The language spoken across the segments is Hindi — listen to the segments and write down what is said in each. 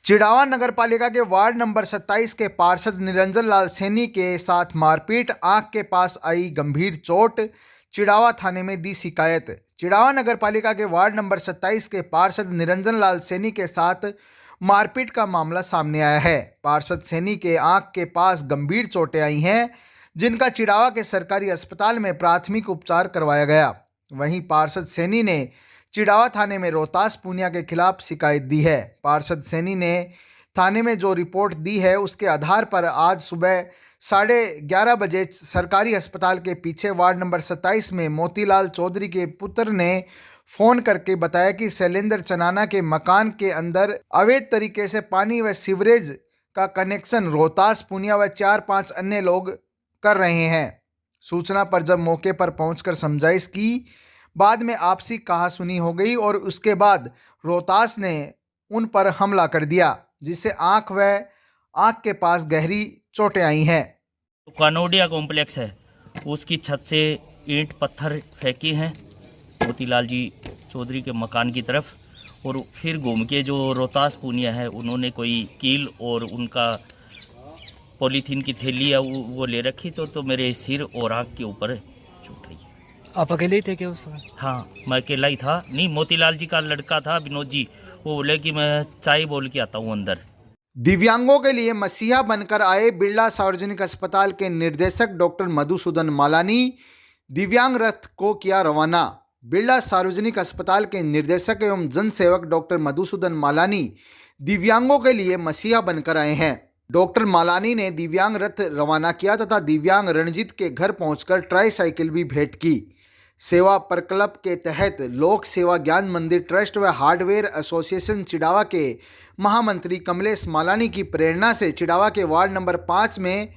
चिड़ावा नगर पालिका के वार्ड नंबर 27 के पार्षद निरंजन लाल सैनी के साथ मारपीट, आंख के पास आई गंभीर चोट, चिड़ावा थाने में दी शिकायत। चिड़ावा नगर पालिका के वार्ड नंबर 27 के पार्षद निरंजन लाल सैनी के साथ मारपीट का मामला सामने आया है। पार्षद सैनी के आंख के पास गंभीर चोटें आई हैं, जिनका चिड़ावा के सरकारी अस्पताल में प्राथमिक उपचार करवाया गया। वहीं पार्षद सैनी ने चिड़ावा थाने में रोहतास पूनिया के खिलाफ शिकायत दी है। पार्षद सैनी ने थाने में जो रिपोर्ट दी है, उसके आधार पर आज सुबह 11:30 बजे सरकारी अस्पताल के पीछे वार्ड नंबर 27 में मोतीलाल चौधरी के पुत्र ने फोन करके बताया कि शैलेंद्र चनाना के मकान के अंदर अवैध तरीके से पानी व सीवरेज का कनेक्शन रोहतास पूनिया व 4-5 अन्य लोग कर रहे हैं। सूचना पर जब मौके पर पहुंचकर समझाइश की, बाद में आपसी कहासुनी हो गई और उसके बाद रोहतास ने उन पर हमला कर दिया, जिससे आंख के पास गहरी चोटें आई हैं। कानोडिया कॉम्प्लेक्स है, उसकी छत से ईंट पत्थर फेंके हैं मोतीलाल जी चौधरी के मकान की तरफ, और फिर घूम के जो रोहतास पूनिया है उन्होंने कोई कील और उनका पॉलीथीन की थैली है वो ले रखी, तो मेरे सिर और आँख के ऊपर चोट रही है। आप अकेले ही थे क्या उस समय? हाँ, मैं अकेला ही था। नहीं, मोतीलाल जी का लड़का था विनोद जी, वो बोले कि मैं चाय बोल के आता हूँ अंदर। दिव्यांगों के लिए मसीहा बनकर आए बिरला सार्वजनिक अस्पताल के निर्देशक डॉक्टर मधुसूदन मालानी दिव्यांग रथ को किया रवाना। बिरला सार्वजनिक अस्पताल के निर्देशक एवं जनसेवक डॉक्टर मधुसूदन मालानी दिव्यांगों के लिए मसीहा बनकर आए हैं। डॉक्टर मालानी ने दिव्यांग रथ रवाना किया तथा दिव्यांग रणजीत के घर पहुंचकर ट्राई साइकिल भी भेंट की। सेवा प्रकल्प के तहत लोक सेवा ज्ञान मंदिर ट्रस्ट व हार्डवेयर एसोसिएशन चिड़ावा के महामंत्री कमलेश मालानी की प्रेरणा से चिड़ावा के वार्ड नंबर 5 में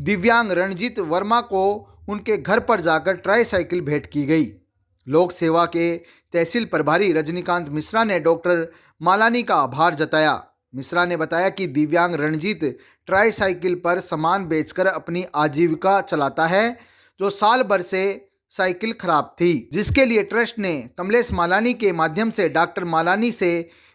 दिव्यांग रणजीत वर्मा को उनके घर पर जाकर ट्राई साइकिल भेंट की गई। लोक सेवा के तहसील प्रभारी रजनीकांत मिश्रा ने डॉक्टर मालानी का आभार जताया। मिश्रा ने बताया कि दिव्यांग रणजीत ट्राई साइकिल पर सामान बेचकर अपनी आजीविका चलाता है, जो साल भर से साइकिल खराब थी, जिसके लिए ट्रस्ट ने कमलेश मालानी के माध्यम से डॉक्टर मालानी से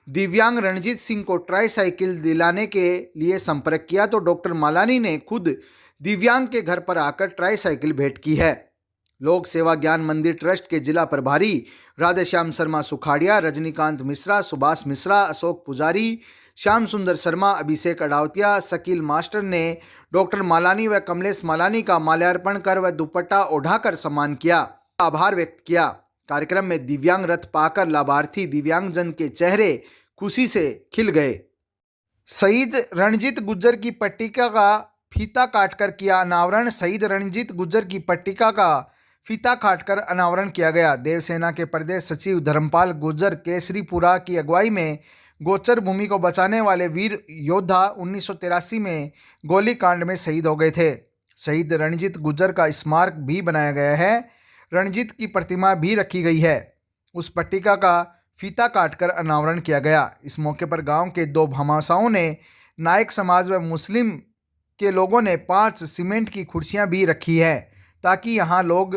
दिव्यांग रणजीत सिंह को ट्राई साइकिल दिलाने के लिए संपर्क किया, तो डॉक्टर मालानी ने खुद दिव्यांग के घर पर आकर ट्राई साइकिल भेंट की है। लोक सेवा ज्ञान मंदिर ट्रस्ट के जिला प्रभारी राधेश्याम शर्मा सुखाड़िया, रजनीकांत मिश्रा, सुभाष मिश्रा, अशोक पुजारी, श्याम सुंदर शर्मा, अभिषेक अडावतिया, शकील मास्टर ने डॉक्टर मालानी व कमलेश मालानी का माल्यार्पण कर व दुपट्टा ओढ़ाकर सम्मान किया, आभार व्यक्त किया। कार्यक्रम में दिव्यांग रथ पाकर लाभार्थी दिव्यांगजन के चेहरे खुशी से खिल गए। शहीद रणजीत गुज्जर की पट्टिका का फीता काटकर किया अनावरण। शहीद रणजीत गुज्जर की पट्टिका का फीता काटकर अनावरण किया गया। देवसेना के प्रदेश सचिव धर्मपाल गुज्जर केसरीपुरा की अगुवाई में गोचर भूमि को बचाने वाले वीर योद्धा 1983 में गोलीकांड में शहीद हो गए थे। शहीद रणजीत गुज्जर का स्मारक भी बनाया गया है। रणजीत की प्रतिमा भी रखी गई है। उस पट्टिका का फीता काटकर अनावरण किया गया। इस मौके पर गांव के 2 भामाशाहों ने, नायक समाज व मुस्लिम के लोगों ने 5 सीमेंट की कुर्सियां भी रखी है, ताकि यहां लोग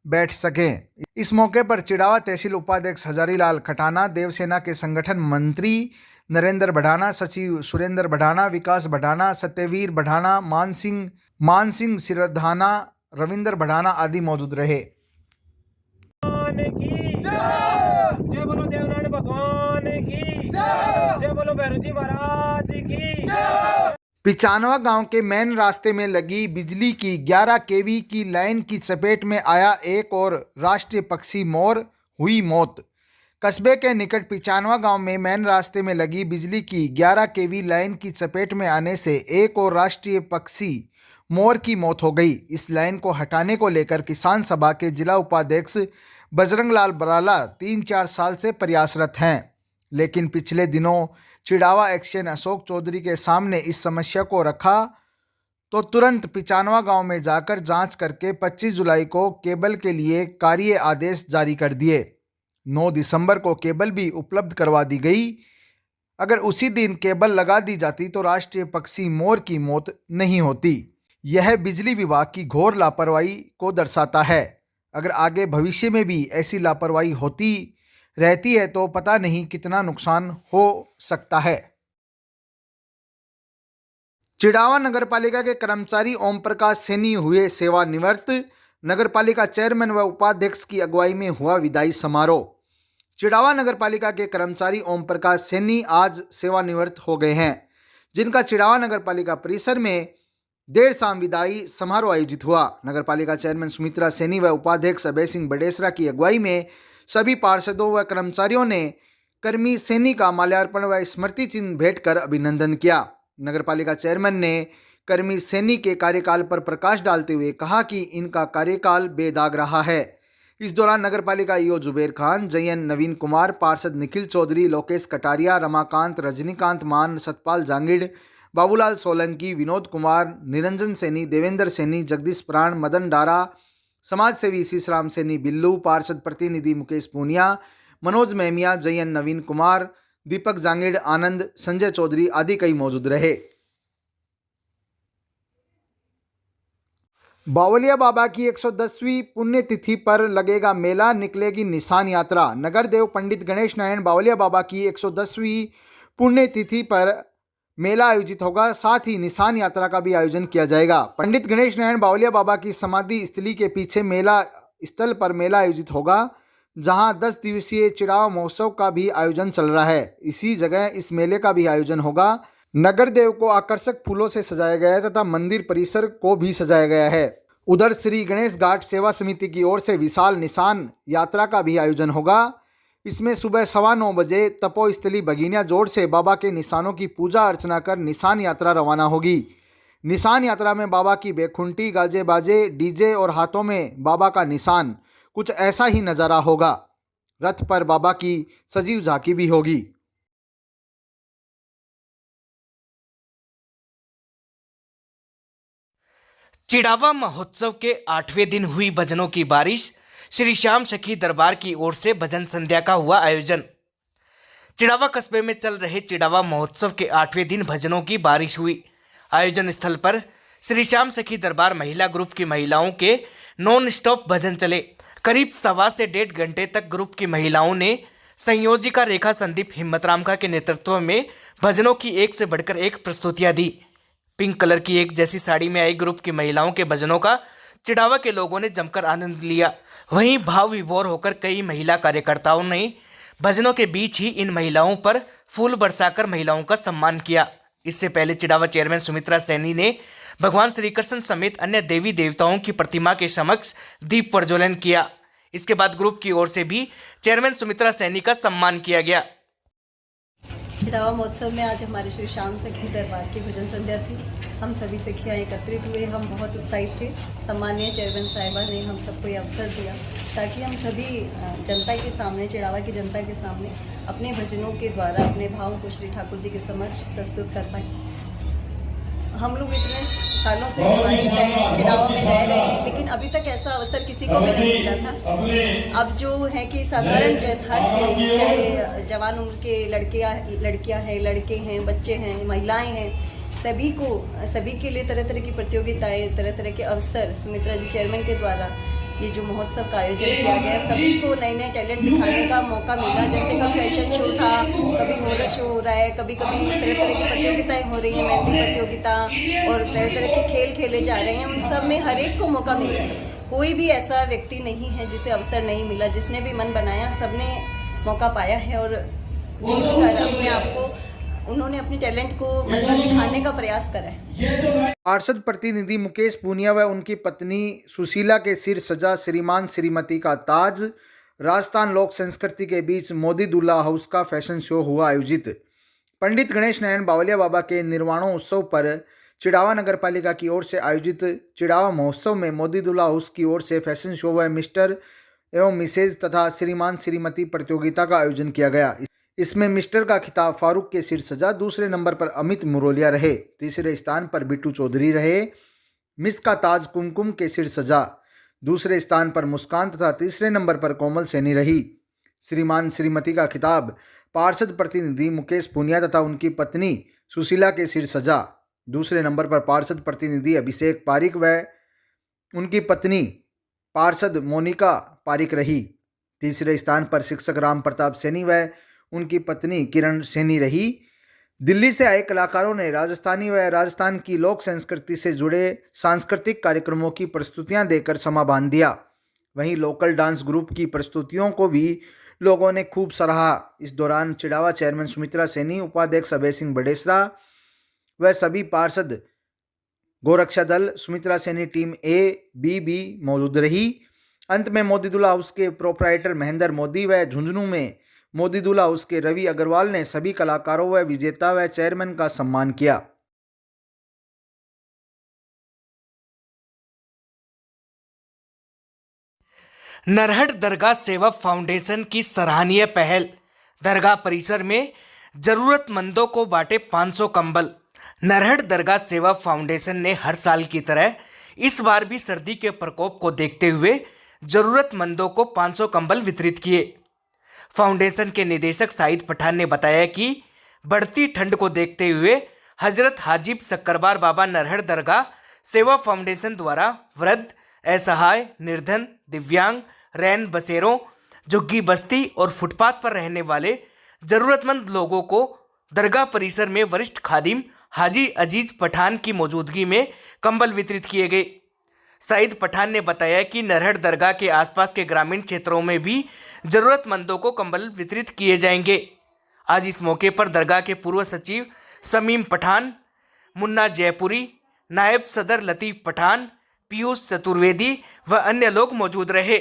बैठ सकें। इस मौके पर चिड़ावा तहसील उपाध्यक्ष हजारीलाल खटाना, देवसेना के संगठन मंत्री नरेंद्र बढ़ाना, सचिव सुरेंद्र बढ़ाना, विकास बढ़ाना, सत्यवीर बढ़ाना, मान सिंह सिरधाना, रविंद्र बढ़ाना आदि मौजूद रहे। जय बोलो देवनारायण भगवान की जय बोलो भैरव जी महाराज की जय। पिचानवा गांव के मेन रास्ते में लगी बिजली की 11 केवी की लाइन की चपेट में आया एक और राष्ट्रीय पक्षी मोर, हुई मौत। कस्बे के निकट पिचानवा गांव में मेन रास्ते में लगी बिजली की 11 केवी लाइन की चपेट में आने से एक और राष्ट्रीय पक्षी मोर की मौत हो गई। इस लाइन को हटाने को लेकर किसान सभा के जिला उपाध्यक्ष बजरंग लाल बराला 3-4 साल से प्रयासरत हैं, लेकिन पिछले दिनों चिड़ावा एक्शन अशोक चौधरी के सामने इस समस्या को रखा तो तुरंत पिचानवा गांव में जाकर जांच करके 25 जुलाई को केबल के लिए कार्य आदेश जारी कर दिए। 9 दिसंबर को केबल भी उपलब्ध करवा दी गई। अगर उसी दिन केबल लगा दी जाती तो राष्ट्रीय पक्षी मोर की मौत नहीं होती। यह बिजली विभाग की घोर लापरवाही को दर्शाता है। अगर आगे भविष्य में भी ऐसी लापरवाही होती रहती है तो पता नहीं कितना नुकसान हो सकता है। चिड़ावा नगरपालिका के कर्मचारी ओम प्रकाश सैनी हुए सेवानिवृत्त। नगरपालिका चेयरमैन व उपाध्यक्ष की अगुवाई में हुआ विदाई समारोह। चिड़ावा नगरपालिका के कर्मचारी ओम प्रकाश सैनी आज सेवानिवृत्त हो गए हैं, जिनका चिड़ावा नगरपालिका परिसर में देर शाम विदाई समारोह आयोजित हुआ। नगरपालिका चेयरमैन सुमित्रा सैनी व उपाध्यक्ष अभय सिंह बडेसरा की अगुवाई में सभी पार्षदों व कर्मचारियों ने कर्मी सैनी का माल्यार्पण व स्मृति चिन्ह भेंट कर अभिनंदन किया। नगरपालिका चेयरमैन ने कर्मी सैनी के कार्यकाल पर प्रकाश डालते हुए कहा कि इनका कार्यकाल बेदाग रहा है। इस दौरान नगरपालिका ईओ जुबेर खान, जयन नवीन कुमार, पार्षद निखिल चौधरी, लोकेश कटारिया, रमाकांत, रजनीकांत मान, सतपाल जांगिड़, बाबूलाल सोलंकी, विनोद कुमार, निरंजन सैनी, देवेंद्र सैनी, जगदीश प्राण, मदन डारा, समाज सेवी शीशराम सैनी बिल्लू, पार्षद प्रतिनिधि मुकेश पूनिया, मनोज मेहमिया, जयन नवीन कुमार, दीपक जांगिड़, आनंद, संजय चौधरी आदि कई मौजूद रहे। बावलिया बाबा की 110वीं पुण्यतिथि पर लगेगा मेला, निकलेगी निशान यात्रा। नगर देव पंडित गणेश नारायण बावलिया बाबा की 110वीं पुण्यतिथि पर मेला आयोजित होगा, साथ ही निशान यात्रा का भी आयोजन किया जाएगा। पंडित गणेश नारायण बावलिया बाबा की समाधि स्थली के पीछे मेला स्थल पर मेला आयोजित होगा, जहां 10 दिवसीय चिड़ावा महोत्सव का भी आयोजन चल रहा है। इसी जगह इस मेले का भी आयोजन होगा। नगर देव को आकर्षक फूलों से सजाया गया है तथा मंदिर परिसर को भी सजाया गया है। उधर श्री गणेश घाट सेवा समिति की ओर से विशाल निशान यात्रा का भी आयोजन होगा। इसमें सुबह 9:15 बजे तपोस्थली बगीनिया जोड़ से बाबा के निशानों की पूजा अर्चना कर निशान यात्रा रवाना होगी। निशान यात्रा में बाबा की बेखुंटी, गाजे बाजे, डीजे और हाथों में बाबा का निशान, कुछ ऐसा ही नज़ारा होगा। रथ पर बाबा की सजीव झांकी भी होगी। चिड़ावा महोत्सव के 8वें दिन हुई भजनों की बारिश। श्री श्याम सखी दरबार की ओर से भजन संध्या का हुआ आयोजन। चिड़ावा कस्बे में चल रहे चिड़ावा महोत्सव के 8वें दिन भजनों की बारिश हुई। आयोजन स्थल पर श्री श्याम सखी दरबार महिला ग्रुप की महिलाओं के नॉन स्टॉप भजन चले। करीब 1.25 से 1.5 घंटे तक ग्रुप की महिलाओं ने संयोजिका रेखा संदीप हिम्मतराम का के नेतृत्व में भजनों की एक से बढ़कर एक प्रस्तुतियां दी। पिंक कलर की एक जैसी साड़ी में आई ग्रुप की महिलाओं के भजनों का चिड़ावा के लोगों ने जमकर आनंद लिया। वहीं भाव विभोर होकर कई महिला कार्यकर्ताओं ने भजनों के बीच ही इन महिलाओं पर फूल बरसाकर महिलाओं का सम्मान किया। इससे पहले चिड़ावा चेयरमैन सुमित्रा सैनी ने भगवान श्री कृष्ण समेत अन्य देवी देवताओं की प्रतिमा के समक्ष दीप प्रज्वलन किया। इसके बाद ग्रुप की ओर से भी चेयरमैन सुमित्रा सैनी का सम्मान किया गया। चिड़ावा महोत्सव में आज हमारे श्री श्याम सखी दरबार की भजन संध्या थी। हम सभी सखियाँ एकत्रित हुए, हम बहुत उत्साहित थे। सम्मानीय चेयरमैन साहिबा ने हम सबको ये अवसर दिया ताकि हम सभी जनता के सामने, चिड़ावा की जनता के सामने अपने भजनों के द्वारा अपने भावों को श्री ठाकुर जी के समक्ष प्रस्तुत कर पाएँ। हम लोग इतने सालों से चिड़ावा में रह रहे हैं, लेकिन अभी तक ऐसा अवसर किसी को भी नहीं मिला था। अब जो है कि साधारण जन, हर कोई, चाहे जवान उम्र के लड़कियां हैं, लड़के हैं, बच्चे हैं, महिलाएं हैं, सभी के लिए तरह तरह की प्रतियोगिताएं, तरह तरह के अवसर सुमित्रा जी चेयरमैन के द्वारा ये जो महोत्सव का आयोजन किया गया, सभी को नए नए टैलेंट दिखाने का मौका मिला। जैसे कभी फैशन शो था, कभी हॉरर शो हो रहा है, कभी कभी तरह तरह की प्रतियोगिताएं हो रही हैं, मेहंदी प्रतियोगिता और तरह तरह के खेल खेले जा रहे हैं। उन सब में हर एक को मौका मिल रहा है। कोई भी ऐसा व्यक्ति नहीं है जिसे अवसर नहीं मिला। जिसने भी मन बनाया सबने मौका पाया है और जीत कर अपने आप को, उन्होंने अपने टैलेंट को मतलब दिखाने का प्रयास करा है। पार्षद प्रतिनिधि मुकेश पूनिया व उनकी पत्नी सुशीला के सिर सजा श्रीमान श्रीमती का ताज। राजस्थान लोक संस्कृति के बीच मोदी दूल्हा हाउस का फैशन शो हुआ आयोजित। पंडित गणेश नारायण बावलिया बाबा के निर्वाणोत्सव पर चिड़ावा नगरपालिका की ओर से आयोजित चिड़ावा महोत्सव में मोदी दूल्हा हाउस की ओर से फैशन शो व मिस्टर एवं मिसेज तथा श्रीमान श्रीमती प्रतियोगिता का आयोजन किया गया। इसमें मिस्टर का खिताब फारूक के सिर सजा, दूसरे नंबर पर अमित मुरोलिया रहे, तीसरे स्थान पर बिट्टू चौधरी रहे। मिस का ताज कुमकुम के सिर सजा, दूसरे स्थान पर मुस्कान तथा तीसरे नंबर पर कोमल सैनी रही। श्रीमान श्रीमती का खिताब पार्षद प्रतिनिधि मुकेश पूनिया तथा उनकी पत्नी सुशीला के सिर सजा, दूसरे नंबर पर पार्षद प्रतिनिधि अभिषेक पारिक व उनकी पत्नी पार्षद मोनिका पारिक रही। तीसरे स्थान पर शिक्षक राम प्रताप सैनी व उनकी पत्नी किरण सैनी रही। दिल्ली से आए कलाकारों ने राजस्थानी व राजस्थान की लोक संस्कृति से जुड़े सांस्कृतिक कार्यक्रमों की प्रस्तुतियां देकर समा बांध दिया। वहीं लोकल डांस ग्रुप की प्रस्तुतियों को भी लोगों ने खूब सराहा। इस दौरान चिड़ावा चेयरमैन सुमित्रा सैनी, उपाध्यक्ष अभय सिंह बडेसरा व सभी पार्षद गोरक्षा दल, सुमित्रा सैनी टीम ए, बी भी मौजूद रही। अंत में मोदीदुल्ला हाउस के प्रोप्राइटर महेंद्र मोदी व झुंझुनू में मोदीदुल्ला हाउस के रवि अग्रवाल ने सभी कलाकारों व विजेता व चेयरमैन का सम्मान किया। नरहट दरगाह सेवा फाउंडेशन की सराहनीय पहल, दरगाह परिसर में जरूरतमंदों को बांटे 500 कंबल। नरहट दरगाह सेवा फाउंडेशन ने हर साल की तरह इस बार भी सर्दी के प्रकोप को देखते हुए जरूरतमंदों को 500 कंबल वितरित किए। फाउंडेशन के निदेशक साइद पठान ने बताया कि बढ़ती ठंड को देखते हुए हजरत हाजिब शक्करबार बाबा नरहट दरगाह सेवा फाउंडेशन द्वारा वृद्ध, असहाय, निर्धन, दिव्यांग, रैन बसेरों, झुग्गी बस्ती और फुटपाथ पर रहने वाले जरूरतमंद लोगों को दरगाह परिसर में वरिष्ठ खादिम हाजी अजीज पठान की मौजूदगी में कंबल वितरित किए गए। सईद पठान ने बताया कि नरहट दरगाह के आसपास के ग्रामीण क्षेत्रों में भी जरूरतमंदों को कंबल वितरित किए जाएंगे। आज इस मौके पर दरगाह के पूर्व सचिव समीम पठान, मुन्ना जयपुरी, नायब सदर लतीफ़ पठान, पीयूष चतुर्वेदी व अन्य लोग मौजूद रहे।